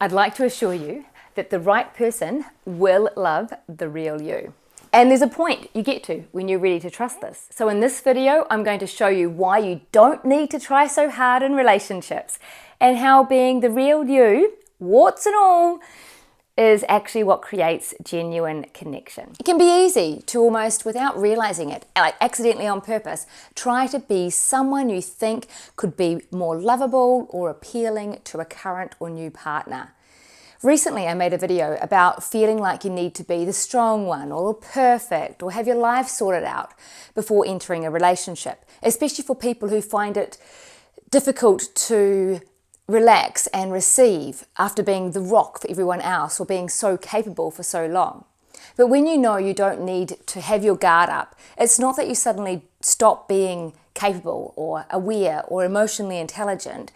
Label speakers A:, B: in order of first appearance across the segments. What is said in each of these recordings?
A: I'd like to assure you that the right person will love the real you. And there's a point you get to when you're ready to trust this. So in this video, I'm going to show you why you don't need to try so hard in relationships and how being the real you, warts and all, is actually what creates genuine connection. It can be easy to almost, without realizing it, like accidentally on purpose, try to be someone you think could be more lovable or appealing to a current or new partner. Recently, I made a video about feeling like you need to be the strong one or perfect or have your life sorted out before entering a relationship, especially for people who find it difficult to relax and receive after being the rock for everyone else or being so capable for so long. But when you know you don't need to have your guard up, it's not that you suddenly stop being capable or aware or emotionally intelligent.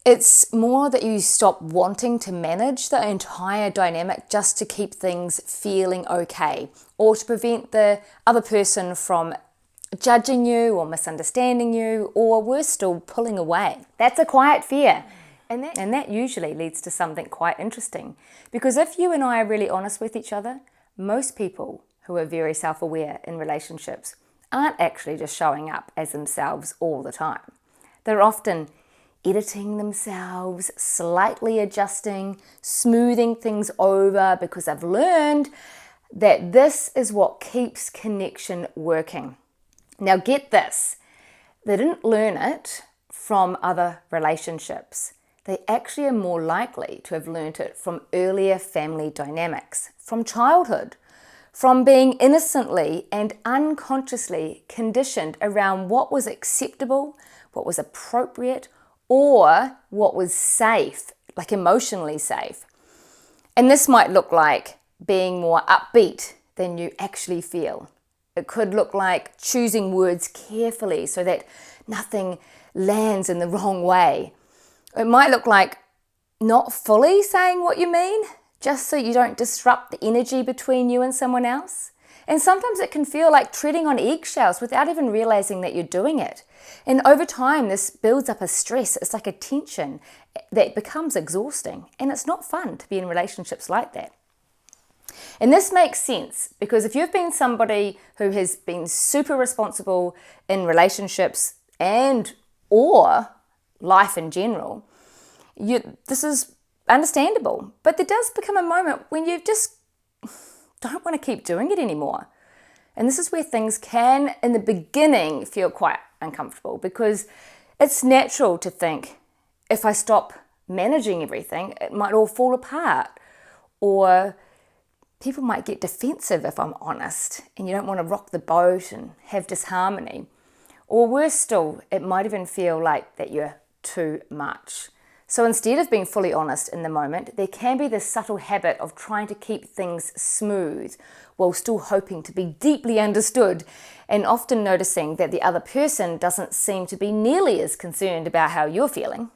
A: It's more that you stop wanting to manage the entire dynamic just to keep things feeling okay or to prevent the other person from judging you or misunderstanding you or worse still, pulling away. That's a quiet fear. And that usually leads to something quite interesting. Because if you and I are really honest with each other, most people who are very self-aware in relationships aren't actually just showing up as themselves all the time. They're often editing themselves, slightly adjusting, smoothing things over because they've learned that this is what keeps connection working. Now get this, they didn't learn it from other relationships. They actually are more likely to have learned it from earlier family dynamics, from childhood, from being innocently and unconsciously conditioned around what was acceptable, what was appropriate, or what was safe, like emotionally safe. And this might look like being more upbeat than you actually feel. It could look like choosing words carefully so that nothing lands in the wrong way. It might look like not fully saying what you mean, just so you don't disrupt the energy between you and someone else. And sometimes it can feel like treading on eggshells without even realizing that you're doing it. And over time, this builds up a stress. It's like a tension that becomes exhausting. And it's not fun to be in relationships like that. And this makes sense because if you've been somebody who has been super responsible in relationships and or life in general, this is understandable. But there does become a moment when you just don't want to keep doing it anymore. And this is where things can, in the beginning, feel quite uncomfortable because it's natural to think, if I stop managing everything, it might all fall apart. Or people might get defensive if I'm honest, and you don't want to rock the boat and have disharmony. Or worse still, it might even feel like that you're too much. So instead of being fully honest in the moment, there can be this subtle habit of trying to keep things smooth while still hoping to be deeply understood and often noticing that the other person doesn't seem to be nearly as concerned about how you're feeling.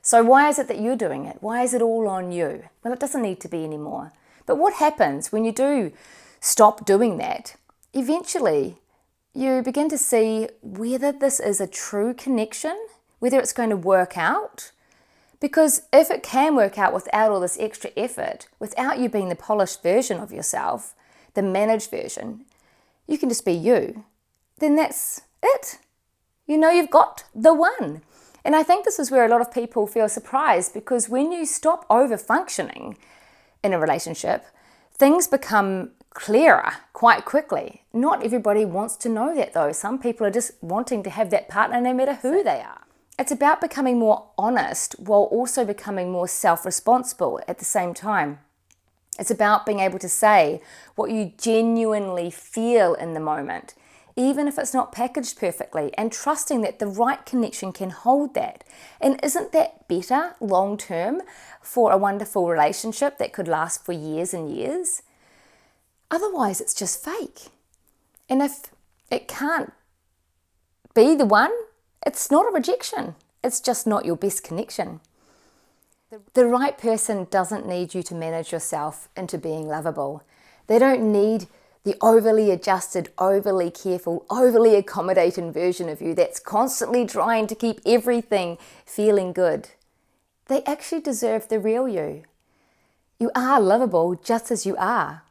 A: So why is it that you're doing it? Why is it all on you? Well, it doesn't need to be anymore. But what happens when you do stop doing that? Eventually, you begin to see whether this is a true connection, whether it's going to work out. Because if it can work out without all this extra effort, without you being the polished version of yourself, the managed version, you can just be you, then that's it. You know you've got the one. And I think this is where a lot of people feel surprised because when you stop over-functioning in a relationship, things become clearer quite quickly. Not everybody wants to know that though. Some people are just wanting to have that partner no matter who they are. It's about becoming more honest while also becoming more self-responsible at the same time. It's about being able to say what you genuinely feel in the moment, even if it's not packaged perfectly, and trusting that the right connection can hold that. And isn't that better long term for a wonderful relationship that could last for years and years? Otherwise, it's just fake. And if it can't be the one, it's not a rejection. It's just not your best connection. The right person doesn't need you to manage yourself into being lovable. They don't need the overly adjusted, overly careful, overly accommodating version of you that's constantly trying to keep everything feeling good. they actually deserve the real you. You are lovable just as you are.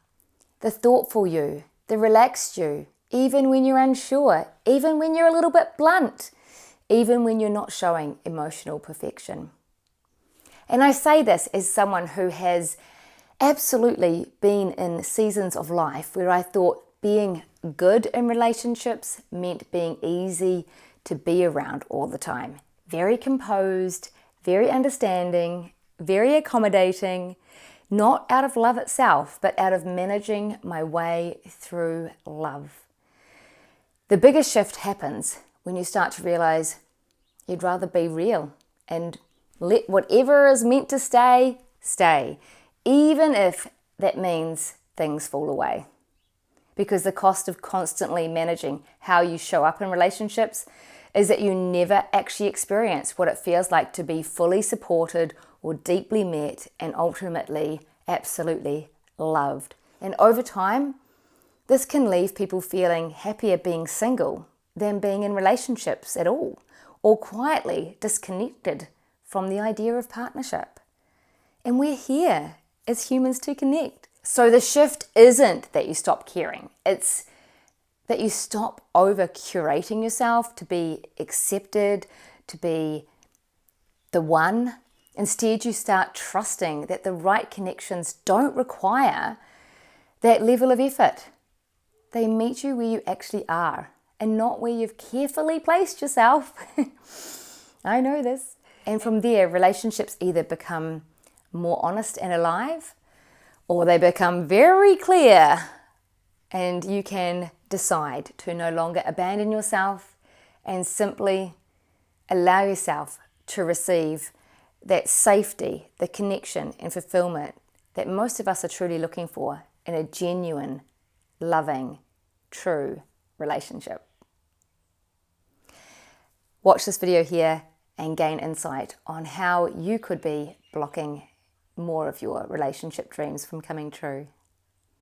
A: The thoughtful you, the relaxed you, even when you're unsure, even when you're a little bit blunt, even when you're not showing emotional perfection. And I say this as someone who has absolutely been in seasons of life where I thought being good in relationships meant being easy to be around all the time. Very composed, very understanding, very accommodating, not out of love itself, but out of managing my way through love. The biggest shift happens when you start to realize you'd rather be real and let whatever is meant to stay, stay, even if that means things fall away. Because the cost of constantly managing how you show up in relationships is that you never actually experience what it feels like to be fully supported or deeply met and ultimately absolutely loved. And over time, this can leave people feeling happier being single than being in relationships at all, or quietly disconnected from the idea of partnership. And we're here as humans to connect. So the shift isn't that you stop caring, it's that you stop over curating yourself to be accepted, to be the one. Instead, you start trusting that the right connections don't require that level of effort. They meet you where you actually are and not where you've carefully placed yourself. I know this. And from there, relationships either become more honest and alive, or they become very clear, and you can decide to no longer abandon yourself and simply allow yourself to receive that safety, the connection and fulfillment that most of us are truly looking for in a genuine, loving, true relationship. Watch this video here and gain insight on how you could be blocking more of your relationship dreams from coming true.